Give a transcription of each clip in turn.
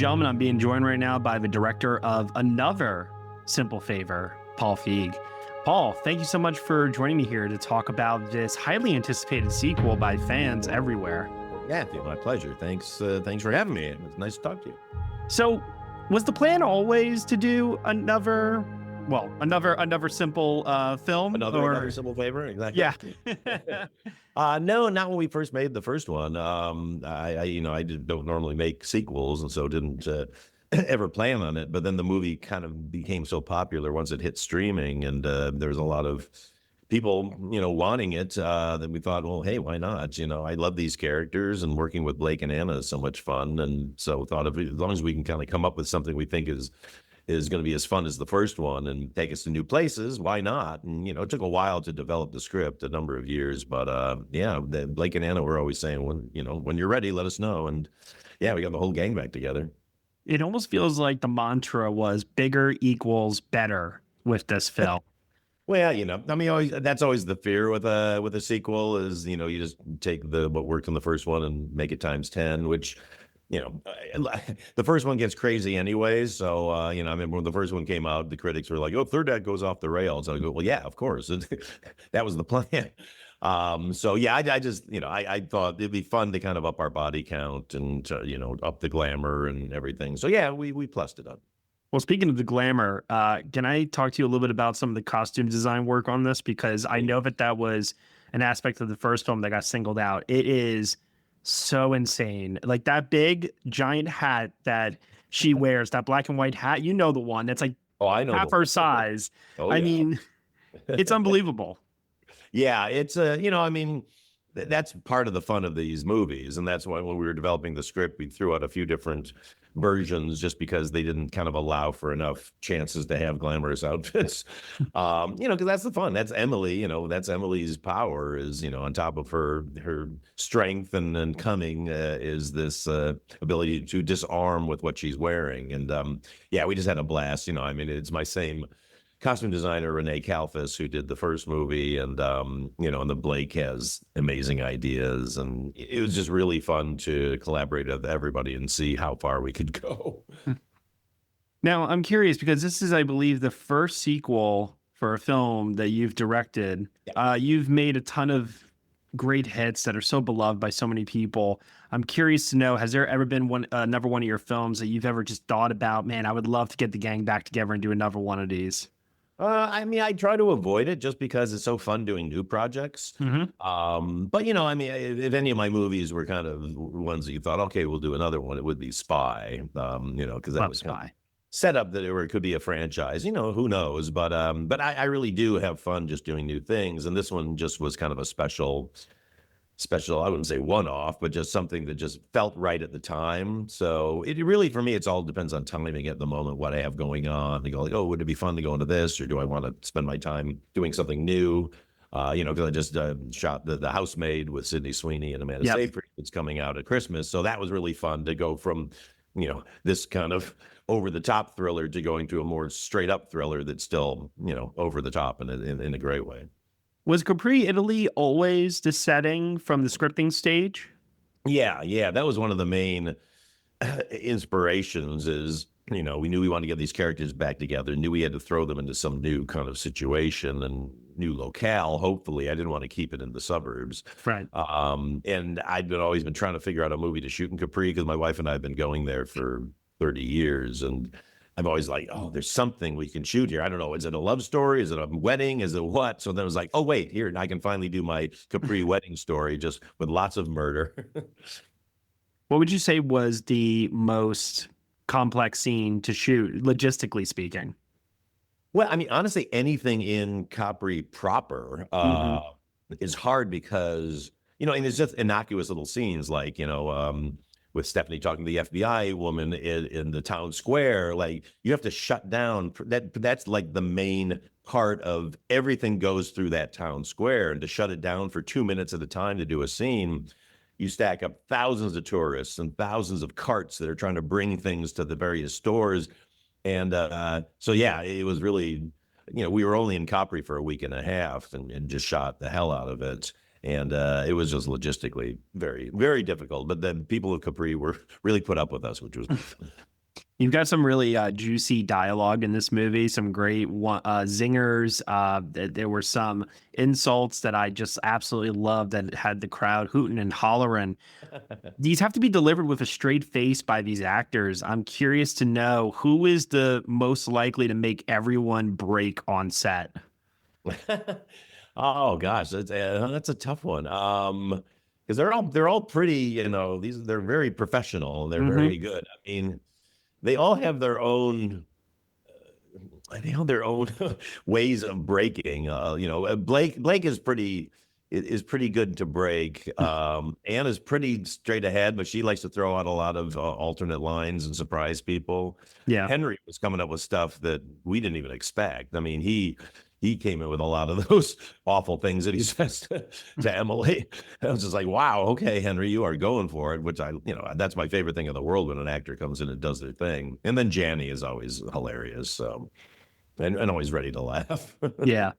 gentlemen, I'm being joined right now by the director of another Simple Favor, Paul Feig. Paul, thank you so much for joining me here to talk about this highly anticipated sequel by fans everywhere. Yeah, my pleasure. Thanks for having me. It was nice to talk to you. So, was the plan always to do another simple film? Another Simple Favor, Yeah. exactly. No, not when we first made the first one. I don't normally make sequels, and so didn't ever plan on it. But then the movie kind of became so popular once it hit streaming, and there was a lot of people, wanting it. That we thought, well, hey, why not? I love these characters, and working with Blake and Anna is so much fun. And so thought as long as we can kind of come up with something we think is going to be as fun as the first one and take us to new places, why not? And, it took a while to develop the script, a number of years, but Blake and Anna were always saying, when you're ready, let us know. And yeah, we got the whole gang back together. It almost feels like the mantra was bigger equals better with this film. Well, that's always the fear with a sequel is, you just take what worked in the first one and make it times 10, which, the first one gets crazy anyways. So, I remember when the first one came out, the critics were like, oh, third act goes off the rails. I go, well, yeah, of course. That was the plan. So yeah, I thought it'd be fun to kind of up our body count and, up the glamour and everything. So yeah, we plussed it up. Well, speaking of the glamour, can I talk to you a little bit about some of the costume design work on this? Because I know that was an aspect of the first film that got singled out. It is so insane. Like that big giant hat that she wears, that black and white hat, the one that's like I know half her size. Oh, yeah. I mean, it's unbelievable. Yeah, it's that's part of the fun of these movies. And that's why when we were developing the script, we threw out a few different versions just because they didn't kind of allow for enough chances to have glamorous outfits. Because that's the fun. That's Emily, that's Emily's power is, on top of her strength and cunning is this ability to disarm with what she's wearing. And yeah, we just had a blast. It's my same costume designer Renee Kalfas, who did the first movie, and and the Blake has amazing ideas, and it was just really fun to collaborate with everybody and see how far we could go. Now, I'm curious because this is, I believe, the first sequel for a film that you've directed. Yeah. You've made a ton of great hits that are so beloved by so many people. I'm curious to know, has there ever been another one of your films that you've ever just thought about, man, I would love to get the gang back together and do another one of these? I try to avoid it just because it's so fun doing new projects. Mm-hmm. But if any of my movies were kind of ones that you thought, okay, we'll do another one, it would be Spy. Because that was kind of set up that it could be a franchise. Who knows? But I really do have fun just doing new things, and this one just was kind of a special, I wouldn't say one-off, but just something that just felt right at the time. So it really, for me, it's all depends on timing at the moment, what I have going on. You go like, oh, would it be fun to go into this, or do I want to spend my time doing something new? Because I just shot the Housemaid with Sydney Sweeney and Amanda Seyfried. It's coming out at Christmas, so that was really fun to go from this kind of over the top thriller to going to a more straight up thriller that's still over the top in a great way. Was Capri, Italy always the setting from the scripting stage? Yeah. That was one of the main inspirations is, we knew we wanted to get these characters back together, knew we had to throw them into some new kind of situation and new locale. Hopefully, I didn't want to keep it in the suburbs. Right. And I'd always been trying to figure out a movie to shoot in Capri because my wife and I have been going there for 30 years. And I'm always like, oh, there's something we can shoot here. I don't know. Is it a love story? Is it a wedding? Is it what? So then I was like, oh, wait, here, I can finally do my Capri wedding story just with lots of murder. What would you say was the most complex scene to shoot, logistically speaking? Well, honestly, anything in Capri proper is hard because, and it's just innocuous little scenes like, with Stephanie talking to the FBI woman in the town square, like you have to shut down that's like the main part of everything goes through that town square, and to shut it down for 2 minutes at a time to do a scene, you stack up thousands of tourists and thousands of carts that are trying to bring things to the various stores. And so, yeah, it was really, we were only in Capri for a week and a half and just shot the hell out of it. And it was just logistically very, very difficult. But then people of Capri were really put up with us, which was You've got some really juicy dialogue in this movie, some great zingers. There were some insults that I just absolutely loved that had the crowd hooting and hollering. These have to be delivered with a straight face by these actors. I'm curious to know who is the most likely to make everyone break on set. Oh gosh, that's a tough one. Because they're all pretty, they're very professional. They're Hmm. very good. I mean, they all have their own they have their own ways of breaking. Blake is pretty good to break. Anne is pretty straight ahead, but she likes to throw out a lot of alternate lines and surprise people. Yeah. Henry was coming up with stuff that we didn't even expect. I mean, he came in with a lot of those awful things that he says to Emily. I was just like, wow, okay, Henry, you are going for it, which that's my favorite thing in the world when an actor comes in and does their thing. And then Janny is always hilarious. So and always ready to laugh. Yeah.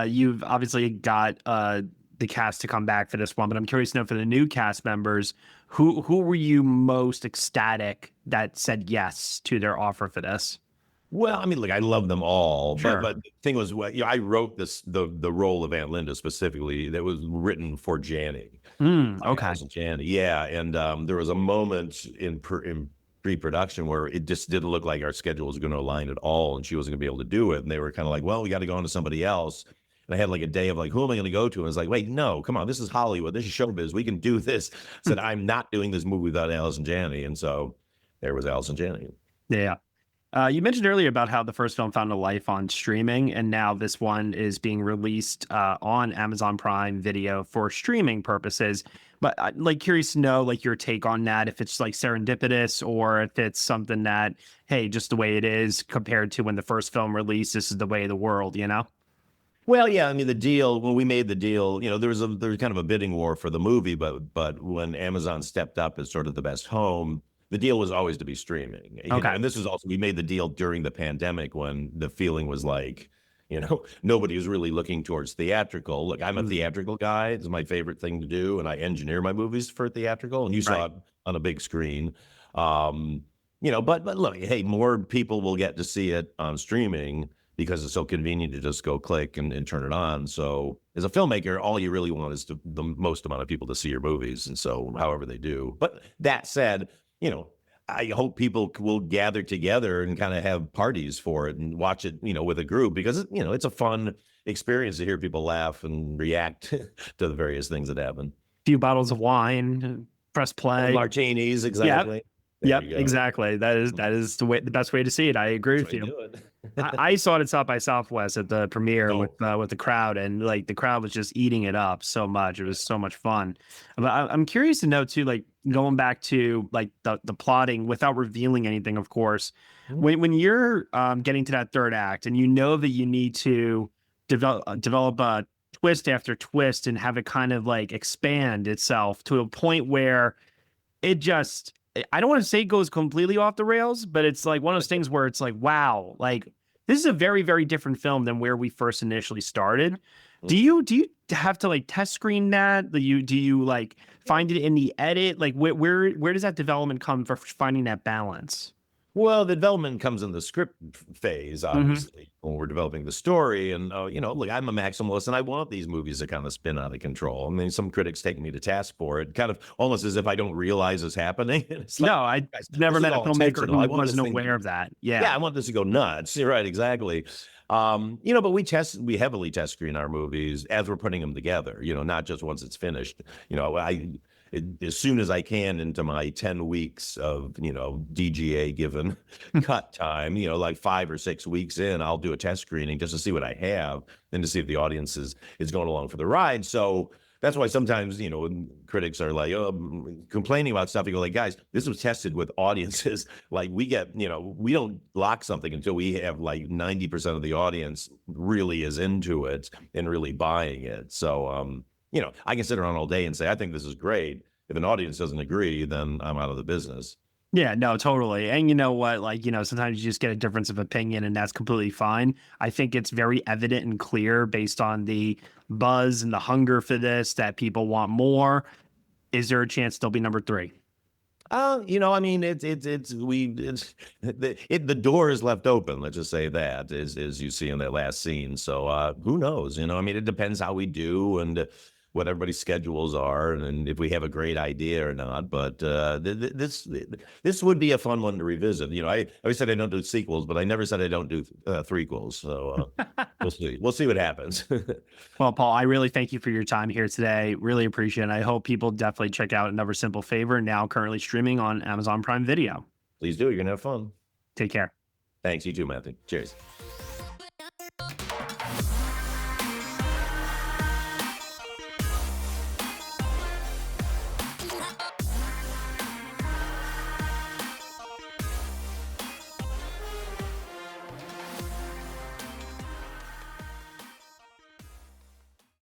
You've obviously got the cast to come back for this one, but I'm curious to know for the new cast members, who were you most ecstatic that said yes to their offer for this? Well, I mean, look, I love them all, but Sure. the thing was, I wrote the role of Aunt Linda specifically that was written for Janny, Okay. Allison Janney, yeah, and there was a moment in pre-production where it just didn't look like our schedule was going to align at all, and she wasn't going to be able to do it, and they were kind of like, well, we got to go on to somebody else. And I had like a day of like, who am I going to go to? And I was like, wait, no, come on, this is Hollywood, this is showbiz, we can do this. I said, I'm not doing this movie without Allison Janney, and so there was Allison Janney. Yeah. You mentioned earlier about how the first film found a life on streaming, and now this one is being released on Amazon Prime Video for streaming purposes. But like curious to know like your take on that, if it's like serendipitous or if it's something that, hey, just the way it is compared to when the first film released, this is the way of the world, you know? Well, yeah, I mean the deal when we made the deal, there was kind of a bidding war for the movie, but when Amazon stepped up as sort of the best home, the deal was always to be streaming. Okay. And this was also we made the deal during the pandemic when the feeling was like, nobody was really looking towards theatrical. Look, I'm a Mm, theatrical guy. It's my favorite thing to do, and I engineer my movies for theatrical, and you saw right. it on a big screen. But look, hey, more people will get to see it on streaming because it's so convenient to just go click and turn it on. So as a filmmaker, all you really want is the most amount of people to see your movies. And so however they do. But that said, I hope people will gather together and kind of have parties for it and watch it, with a group because, it's a fun experience to hear people laugh and react to the various things that happen. Few bottles of wine, press play. Martinis, Yep. exactly. There Yep, you go. exactly. That is the best way to see it. I agree That's with how you you. do it. I saw it at South by Southwest at the premiere Oh, with the crowd, and like the crowd was just eating it up so much. It was so much fun. But I'm curious to know too, like going back to like the plotting without revealing anything, of course. When you're getting to that third act, and you know that you need to develop a twist after twist and have it kind of like expand itself to a point where it just I don't want to say it goes completely off the rails, but it's like one of those things where it's like, wow, like this is a very, very different film than where we first initially started. Do you have to like test screen that? Do you like find it in the edit? Like where does that development come for finding that balance? Well, the development comes in the script phase, Hmm. obviously, when we're developing the story. And, look, I'm a maximalist and I want these movies to kind of spin out of control. I mean, some critics take me to task for it, kind of almost as if I don't realize it's happening. And it's like, No, I guys, never this is met a all filmmaker intentional. who I want this wasn't thing. aware of that. Yeah, Yeah. I want this to go nuts. You're right, exactly. But we heavily test screen our movies as we're putting them together, not just once it's finished. As soon as I can into my 10 weeks of, DGA given cut time, like 5 or 6 weeks in, I'll do a test screening just to see what I have and to see if the audience is going along for the ride. So that's why sometimes, when critics are like, complaining about stuff, you go like, guys, this was tested with audiences. Like we get, we don't lock something until we have like 90% of the audience really is into it and really buying it. So, I can sit around all day and say, I think this is great. If an audience doesn't agree, then I'm out of the business. Yeah, no, totally. And you know what? Like, sometimes you just get a difference of opinion, and that's completely fine. I think it's very evident and clear based on the buzz and the hunger for this that people want more. Is there a chance they'll be number three? I mean, the door is left open. Let's just say that, as you see in that last scene. So who knows? I mean, it depends how we do and what everybody's schedules are, and if we have a great idea or not. But this would be a fun one to revisit. I always said I don't do sequels, but I never said I don't do threequels. So we'll see. We'll see what happens. Well, Paul, I really thank you for your time here today. Really appreciate it. I hope people definitely check out Another Simple Favor, now currently streaming on Amazon Prime Video. Please do. You're gonna have fun. Take care. Thanks. You too, Matthew. Cheers.